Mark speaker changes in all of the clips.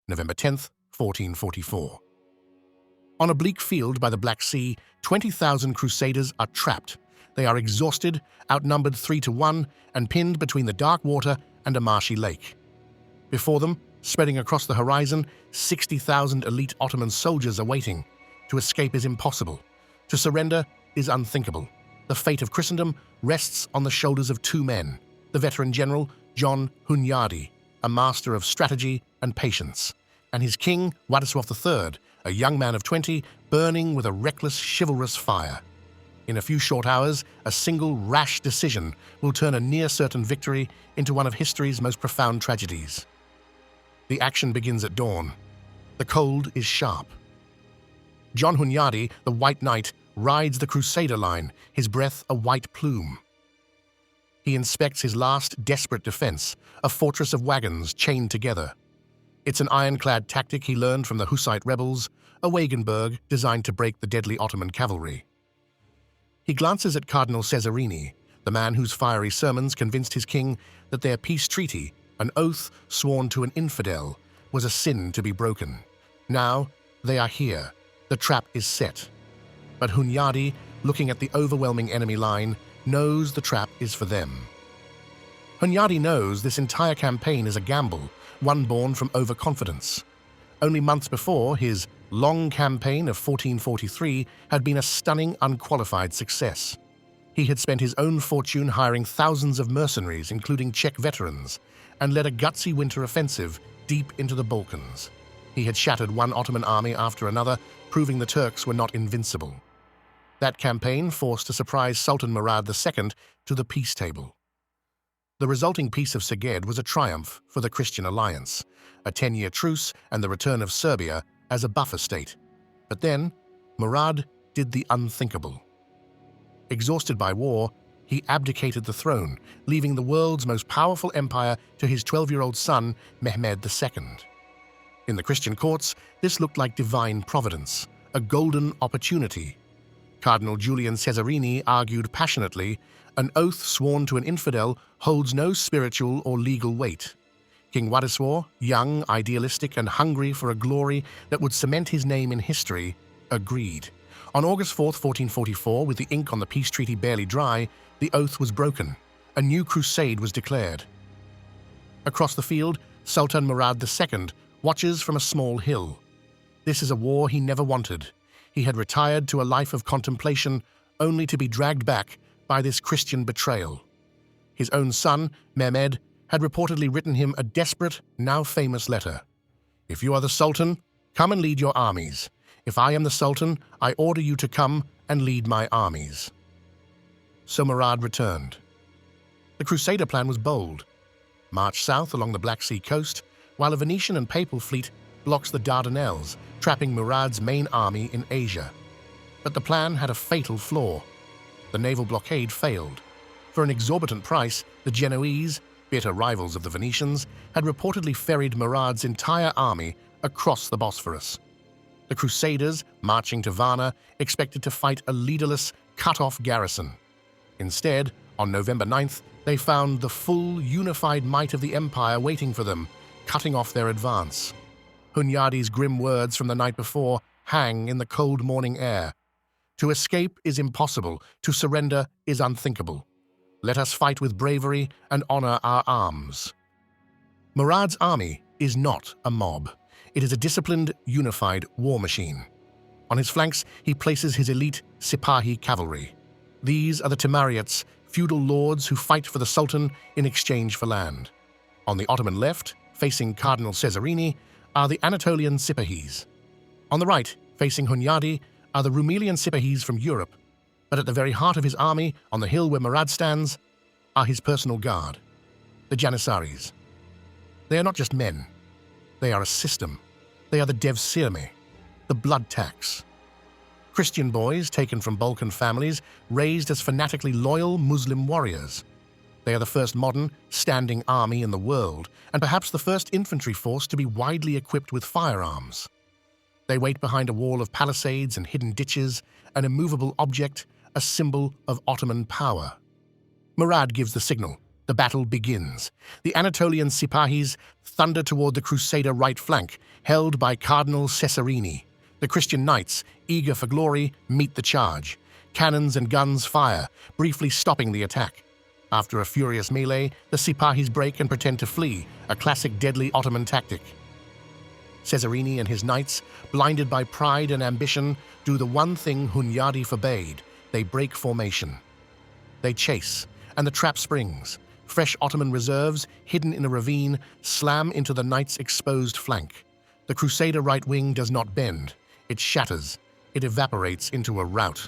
Speaker 1: November 10th, 1444. On a bleak field by the Black Sea, 20,000 crusaders are trapped. They are exhausted, outnumbered 3-1, and pinned between the dark water and a marshy lake. Before them, spreading across the horizon, 60,000 elite Ottoman soldiers are waiting. To escape is impossible. To surrender is unthinkable. The fate of Christendom rests on the shoulders of two men, the veteran general John Hunyadi, a master of strategy and patience, and his king Władysław III, a young man of 20, burning with a reckless, chivalrous fire. In a few short hours, a single rash decision will turn a near-certain victory into one of history's most profound tragedies. The action begins at dawn. The cold is sharp. John Hunyadi, the White Knight, rides the Crusader line, his breath a white plume. He inspects his last desperate defense, a fortress of wagons chained together. It's an ironclad tactic he learned from the Hussite rebels, a Wagenburg designed to break the deadly Ottoman cavalry. He glances at Cardinal Cesarini, the man whose fiery sermons convinced his king that their peace treaty, an oath sworn to an infidel, was a sin to be broken. Now, they are here. The trap is set. But Hunyadi, looking at the overwhelming enemy line, knows the trap is for them. Hunyadi knows this entire campaign is a gamble, one born from overconfidence. Only months before, his long campaign of 1443 had been a stunning, unqualified success. He had spent his own fortune hiring thousands of mercenaries, including Czech veterans, and led a gutsy winter offensive deep into the Balkans. He had shattered one Ottoman army after another, proving the Turks were not invincible. That campaign forced a surprise Sultan Murad II to the peace table. The resulting Peace of Szeged was a triumph for the Christian alliance, a 10-year truce and the return of Serbia as a buffer state. But then, Murad did the unthinkable. Exhausted by war, he abdicated the throne, leaving the world's most powerful empire to his 12-year-old son, Mehmed II. In the Christian courts, this looked like divine providence, a golden opportunity. Cardinal Julian Cesarini argued passionately, an oath sworn to an infidel holds no spiritual or legal weight. King Władysław, young, idealistic, and hungry for a glory that would cement his name in history, agreed. On August 4, 1444, with the ink on the peace treaty barely dry, the oath was broken. A new crusade was declared. Across the field, Sultan Murad II watches from a small hill. This is a war he never wanted. He had retired to a life of contemplation, only to be dragged back by this Christian betrayal. His own son, Mehmed, had reportedly written him a desperate, now famous letter. "If you are the Sultan, come and lead your armies. If I am the Sultan, I order you to come and lead my armies." So Murad returned. The Crusader plan was bold. March south along the Black Sea coast, while a Venetian and Papal fleet blocks the Dardanelles, trapping Murad's main army in Asia. But the plan had a fatal flaw. The naval blockade failed. For an exorbitant price, the Genoese, bitter rivals of the Venetians, had reportedly ferried Murad's entire army across the Bosphorus. The Crusaders, marching to Varna, expected to fight a leaderless, cut-off garrison. Instead, on November 9th, they found the full, unified might of the empire waiting for them, cutting off their advance. Hunyadi's grim words from the night before hang in the cold morning air. To escape is impossible, to surrender is unthinkable. Let us fight with bravery and honor our arms. Murad's army is not a mob. It is a disciplined, unified war machine. On his flanks, he places his elite Sipahi cavalry. These are the Timariots, feudal lords who fight for the Sultan in exchange for land. On the Ottoman left, facing Cardinal Cesarini, are the Anatolian Sipahis. On the right, facing Hunyadi, are the Rumelian Sipahis from Europe. But at the very heart of his army, on the hill where Murad stands, are his personal guard, the Janissaries. They are not just men. They are a system. They are the devsirme, the blood tax. Christian boys taken from Balkan families, raised as fanatically loyal Muslim warriors. They are the first modern, standing army in the world, and perhaps the first infantry force to be widely equipped with firearms. They wait behind a wall of palisades and hidden ditches, an immovable object, a symbol of Ottoman power. Murad gives the signal. The battle begins. The Anatolian Sipahis thunder toward the Crusader right flank, held by Cardinal Cesarini. The Christian knights, eager for glory, meet the charge. Cannons and guns fire, briefly stopping the attack. After a furious melee, the Sipahis break and pretend to flee, a classic deadly Ottoman tactic. Cesarini and his knights, blinded by pride and ambition, do the one thing Hunyadi forbade. They break formation. They chase, and the trap springs. Fresh Ottoman reserves, hidden in a ravine, slam into the knights' exposed flank. The Crusader right wing does not bend. It shatters. It evaporates into a rout.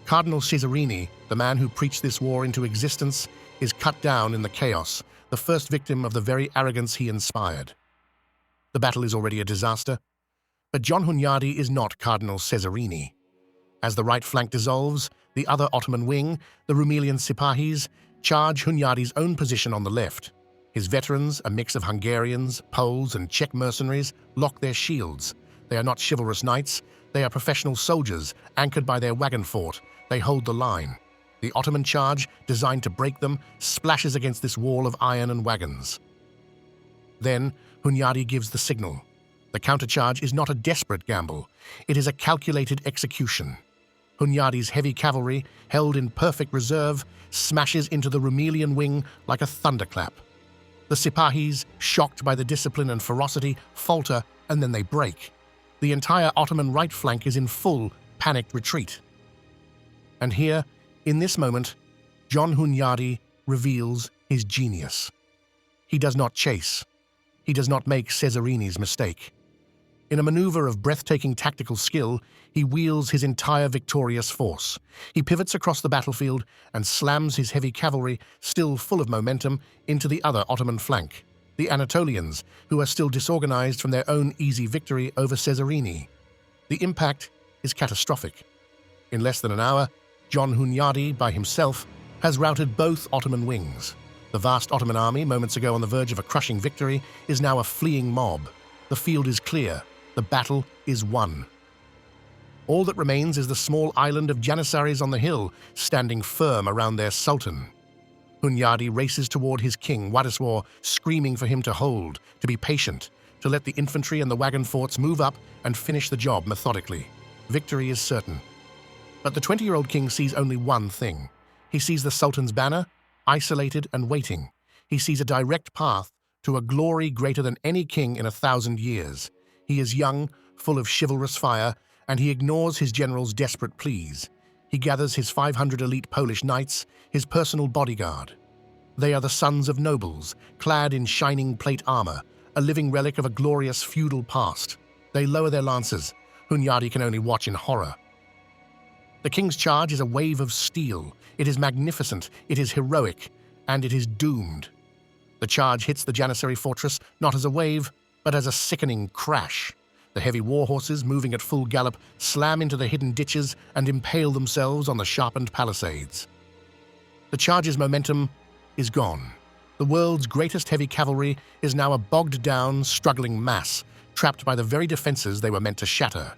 Speaker 1: Cardinal Cesarini, the man who preached this war into existence, is cut down in the chaos, the first victim of the very arrogance he inspired. The battle is already a disaster, but John Hunyadi is not Cardinal Cesarini. As the right flank dissolves, the other Ottoman wing, the Rumelian Sipahis, charge Hunyadi's own position on the left. His veterans, a mix of Hungarians, Poles, and Czech mercenaries, lock their shields. They are not chivalrous knights. They are professional soldiers, anchored by their wagon fort. They hold the line. The Ottoman charge, designed to break them, splashes against this wall of iron and wagons. Then, Hunyadi gives the signal. The countercharge is not a desperate gamble. It is a calculated execution. Hunyadi's heavy cavalry, held in perfect reserve, smashes into the Rumelian wing like a thunderclap. The Sipahis, shocked by the discipline and ferocity, falter, and then they break. The entire Ottoman right flank is in full, panicked retreat. And here, in this moment, John Hunyadi reveals his genius. He does not chase. He does not make Cesarini's mistake. In a maneuver of breathtaking tactical skill, he wields his entire victorious force. He pivots across the battlefield and slams his heavy cavalry, still full of momentum, into the other Ottoman flank, the Anatolians, who are still disorganized from their own easy victory over Cesarini. The impact is catastrophic. In less than an hour, John Hunyadi, by himself, has routed both Ottoman wings. The vast Ottoman army, moments ago on the verge of a crushing victory, is now a fleeing mob. The field is clear. The battle is won. All that remains is the small island of Janissaries on the hill, standing firm around their sultan. Hunyadi races toward his king, Władysław, screaming for him to hold, to be patient, to let the infantry and the wagon forts move up and finish the job methodically. Victory is certain. But the 20-year-old king sees only one thing. He sees the sultan's banner, isolated and waiting. He sees a direct path to a glory greater than any king in 1,000 years. He is young, full of chivalrous fire, and he ignores his general's desperate pleas. He gathers his 500 elite Polish knights, his personal bodyguard. They are the sons of nobles, clad in shining plate armor, a living relic of a glorious feudal past. They lower their lances. Hunyadi can only watch in horror. The king's charge is a wave of steel. It is magnificent, it is heroic, and it is doomed. The charge hits the Janissary fortress not as a wave, but as a sickening crash. The heavy war horses, moving at full gallop, slam into the hidden ditches and impale themselves on the sharpened palisades. The charge's momentum is gone. The world's greatest heavy cavalry is now a bogged-down, struggling mass, trapped by the very defenses they were meant to shatter.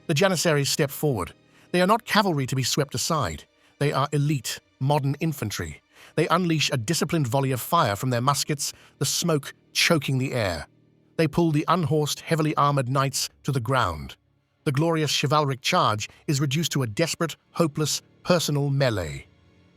Speaker 1: The Janissaries step forward. They are not cavalry to be swept aside. They are elite, modern infantry. They unleash a disciplined volley of fire from their muskets, the smoke choking the air. They pull the unhorsed, heavily armored knights to the ground. The glorious chivalric charge is reduced to a desperate, hopeless, personal melee.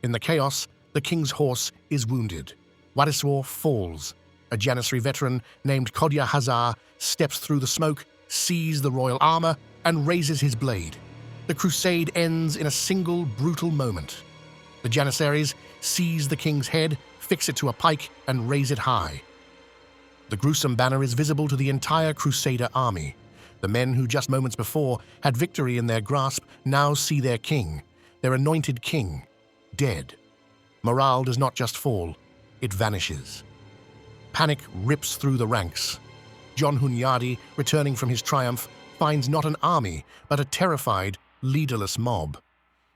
Speaker 1: In the chaos, the king's horse is wounded. Władysław falls. A Janissary veteran named Kodya Hazar steps through the smoke, sees the royal armor, and raises his blade. The crusade ends in a single, brutal moment. The Janissaries seize the king's head, fix it to a pike, and raise it high. The gruesome banner is visible to the entire Crusader army. The men who just moments before had victory in their grasp now see their king, their anointed king, dead. Morale does not just fall, it vanishes. Panic rips through the ranks. John Hunyadi, returning from his triumph, finds not an army, but a terrified, leaderless mob.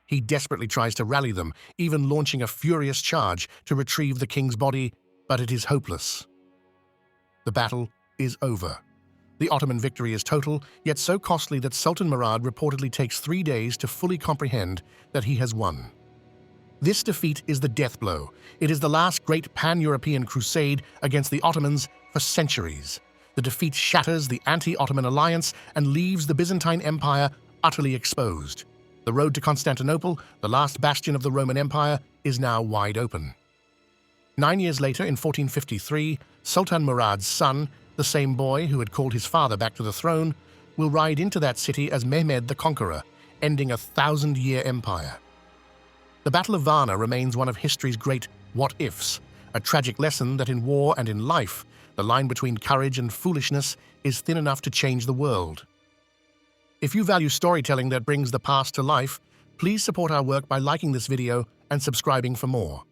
Speaker 1: He desperately tries to rally them, even launching a furious charge to retrieve the king's body, but it is hopeless. The battle is over. The Ottoman victory is total, yet so costly that Sultan Murad reportedly takes 3 days to fully comprehend that he has won. This defeat is the death blow. It is the last great pan-European crusade against the Ottomans for centuries. The defeat shatters the anti-Ottoman alliance and leaves the Byzantine Empire utterly exposed. The road to Constantinople, the last bastion of the Roman Empire, is now wide open. 9 years later, in 1453, Sultan Murad's son, the same boy who had called his father back to the throne, will ride into that city as Mehmed the Conqueror, ending a 1,000-year empire. The Battle of Varna remains one of history's great what-ifs, a tragic lesson that in war and in life, the line between courage and foolishness is thin enough to change the world. If you value storytelling that brings the past to life, please support our work by liking this video and subscribing for more.